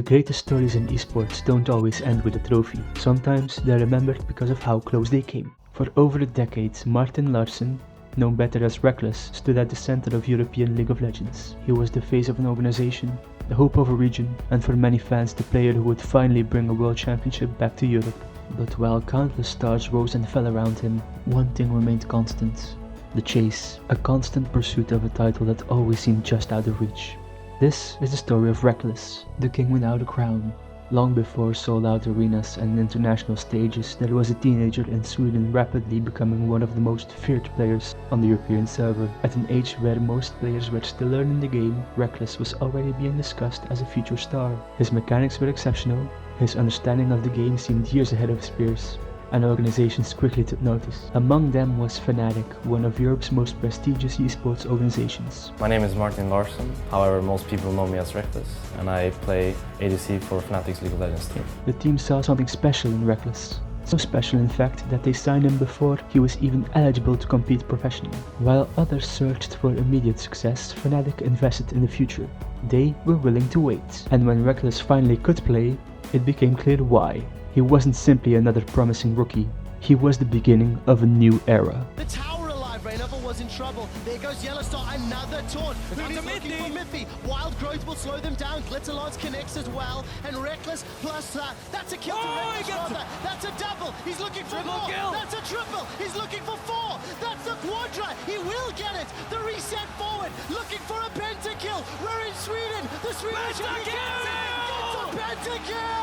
greatest stories in esports don't always end with a trophy. Sometimes they're remembered because of how close they came. For over a decade, Martin Larsson, known better as Rekkles, stood at the center of European League of Legends. He was the face of an organization, the hope of a region, and for many fans the player who would finally bring a world championship back to Europe. But while countless stars rose and fell around him, one thing remained constant: the chase, a constant pursuit of a title that always seemed just out of reach. This is the story of Rekkles, the king without a crown. Long before sold-out arenas and international stages, there was a teenager in Sweden rapidly becoming one of the most feared players on the European server. At an age where most players were still learning the game, Rekkles was already being discussed as a future star. His mechanics were exceptional, his understanding of the game seemed years ahead of his peers, and organizations quickly took notice. Among them was Fnatic, one of Europe's most prestigious esports organizations. My name is Martin Larsson, however most people know me as Rekkles, and I play ADC for Fnatic's League of Legends team. The team saw something special in Rekkles. So special in fact that they signed him before he was even eligible to compete professionally. While others searched for immediate success, Fnatic invested in the future. They were willing to wait. And when Rekkles finally could play, it became clear why. He wasn't simply another promising rookie, he was the beginning of a new era. The tower alive, Rainover was in trouble. There goes Yellowstar, another taunt. Who's looking for Miffy? Wild Growth will slow them down, Glitterlance connects as well, and Rekkles plus that's a kill to Rekkles rather. That's a double, he's looking for more. That's a triple, he's looking for 4. That's the quadra, he will get it. The reset forward, looking for a pentakill. We're in Sweden, the Swedish gets a pentakill!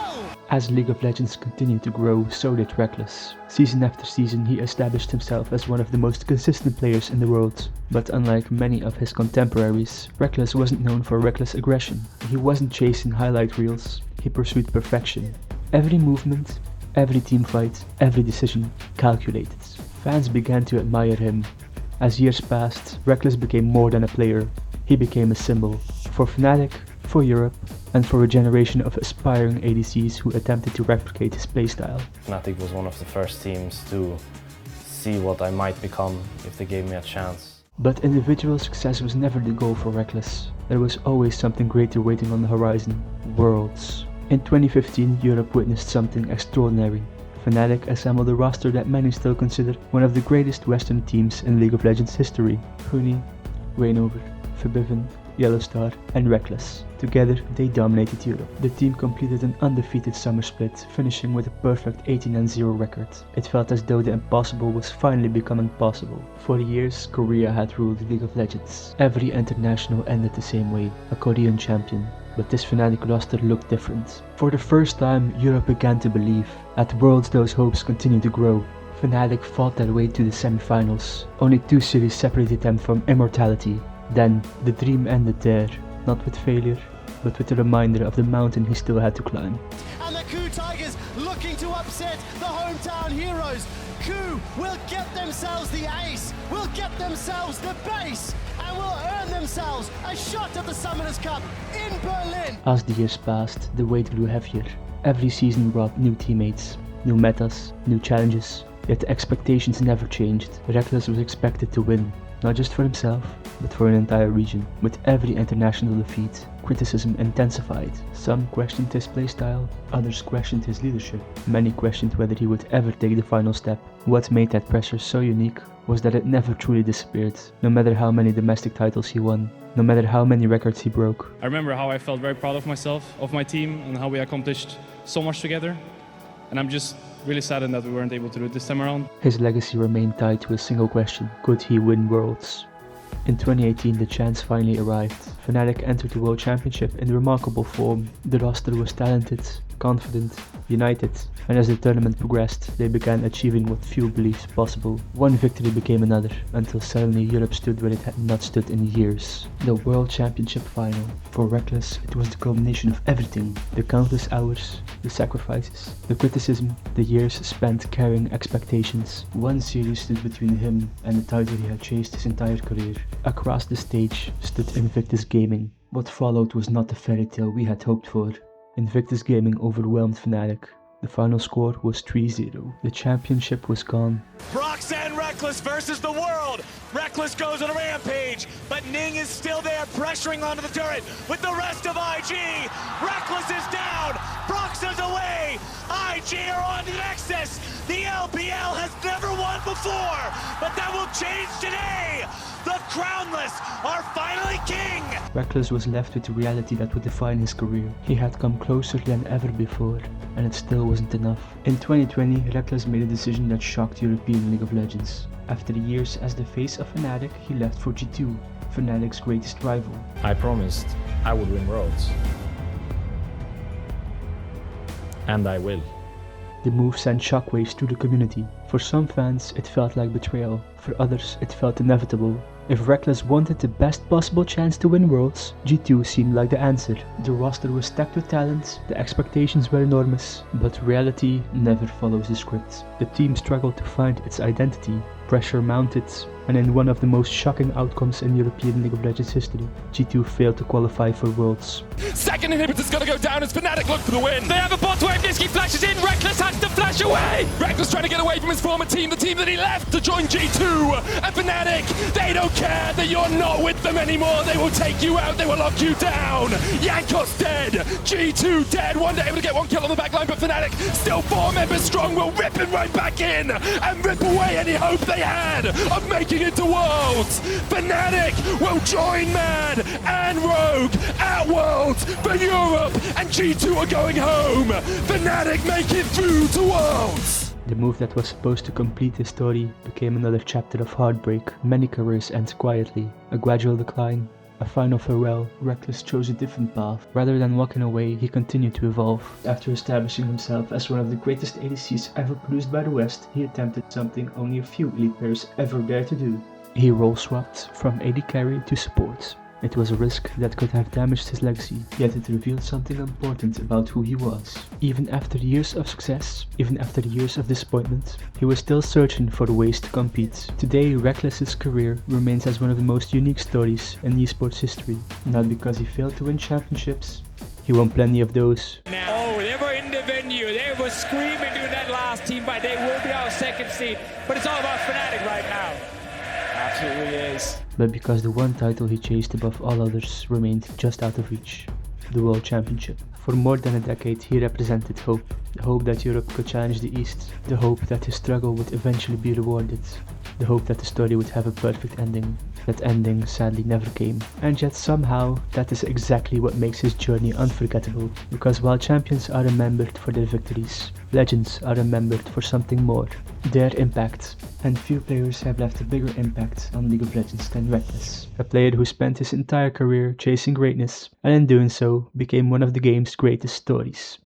As League of Legends continued to grow, so did Rekkles. Season after season he established himself as one of the most consistent players in the world. But unlike many of his contemporaries, Rekkles wasn't known for reckless aggression. He wasn't chasing highlight reels, he pursued perfection. Every movement, every teamfight, every decision, calculated. Fans began to admire him. As years passed, Rekkles became more than a player. He became a symbol for Fnatic, for Europe, and for a generation of aspiring ADCs who attempted to replicate his playstyle. Fnatic was one of the first teams to see what I might become if they gave me a chance. But individual success was never the goal for Rekkles. There was always something greater waiting on the horizon: Worlds. In 2015, Europe witnessed something extraordinary. Fnatic assembled a roster that many still consider one of the greatest Western teams in League of Legends history. Huni, Rainover, Forbidden, Yellowstar, and Rekkles. Together, they dominated Europe. The team completed an undefeated summer split, finishing with a perfect 18-0 record. It felt as though the impossible was finally becoming possible. For years, Korea had ruled League of Legends. Every international ended the same way, a Korean champion. But this Fnatic roster looked different. For the first time, Europe began to believe. At Worlds, those hopes continued to grow. Fnatic fought their way to the semi-finals. Only 2 series separated them from immortality. Then, the dream ended there, not with failure, but with a reminder of the mountain he still had to climb. And the Coup Tigers looking to upset the hometown heroes. Coup will get themselves the ace, will get themselves the base, and will earn themselves a shot at the Summoners Cup in Berlin. As the years passed, the weight grew heavier. Every season brought new teammates, new metas, new challenges, yet the expectations never changed. Rekkles was expected to win. Not just for himself, but for an entire region. With every international defeat, criticism intensified. Some questioned his playstyle, others questioned his leadership. Many questioned whether he would ever take the final step. What made that pressure so unique was that it never truly disappeared, no matter how many domestic titles he won, no matter how many records he broke. I remember how I felt very proud of myself, of my team, and how we accomplished so much together. And I'm just really saddened that we weren't able to do it this time around. His legacy remained tied to a single question: could he win Worlds? In 2018, the chance finally arrived. Fnatic entered the World Championship in remarkable form. The roster was talented, confident, united, and as the tournament progressed, they began achieving what few believed possible. One victory became another, until suddenly Europe stood where it had not stood in years. The World Championship final. For Rekkles, it was the culmination of everything. The countless hours, the sacrifices, the criticism, the years spent carrying expectations. One series stood between him and the title he had chased his entire career. Across the stage stood Invictus Gaming. What followed was not the fairy tale we had hoped for. Invictus Gaming overwhelmed Fnatic. The final score was 3-0. The championship was gone. Brox and Rekkles versus the world. Rekkles goes on a rampage, but Ning is still there, pressuring onto the turret with the rest of IG. Rekkles is down, Proxa's away. IG are on the Nexus. The LPL has never won before, but that will change today. The Crownless are finally king. Rekkles was left with the reality that would define his career. He had come closer than ever before, and it still wasn't enough. In 2020, Rekkles made a decision that shocked European League of Legends. After years as the face of Fnatic, he left for G2, Fnatic's greatest rival. I promised I would win Worlds. And I will. The move sent shockwaves through the community. For some fans, it felt like betrayal. For others, it felt inevitable. If Rekkles wanted the best possible chance to win Worlds, G2 seemed like the answer. The roster was stacked with talent, the expectations were enormous, but reality never follows the script. The team struggled to find its identity, pressure mounted, and in one of the most shocking outcomes in European League of Legends history, G2 failed to qualify for Worlds. Second inhibitor's gonna go down as Fnatic look for the win. They have a bot wave, Nisqy flashes in, Rekkles has to flash away! Rekkles trying to get away from his former team, the team that he left to join G2. And Fnatic, they don't care that you're not with them anymore. They will take you out, they will lock you down. Jankos dead, G2 dead. One day able to get one kill on the backline, but Fnatic, still 4 members strong, will rip him right back in and rip away any hope they had of making it to Worlds. Fnatic will join Mad and Rogue at Worlds for Europe, and G2 are going home. Fnatic make it through to Worlds. The move that was supposed to complete his story became another chapter of heartbreak. Many careers end quietly, a gradual decline, a final farewell. Rekkles chose a different path. Rather than walking away, he continued to evolve. After establishing himself as one of the greatest ADCs ever produced by the West, he attempted something only a few elite players ever dared to do. He role swapped from AD carry to support. It was a risk that could have damaged his legacy, yet it revealed something important about who he was. Even after years of success, even after years of disappointment, he was still searching for ways to compete. Today, Rekkles' career remains as one of the most unique stories in esports history. Not because he failed to win championships, he won plenty of those. Oh, they were in the venue, they were screaming during that last team fight. They will be our second seed, but it's all about Fnatic right now. Absolutely is. But because the one title he chased above all others remained just out of reach, the World Championship. For more than a decade he represented hope, the hope that Europe could challenge the East, the hope that his struggle would eventually be rewarded, the hope that the story would have a perfect ending. That ending sadly never came, and yet somehow that is exactly what makes his journey unforgettable, because while champions are remembered for their victories, legends are remembered for something more, their impact. And few players have left a bigger impact on League of Legends than Rekkles, a player who spent his entire career chasing greatness, and in doing so became one of the game's greatest stories.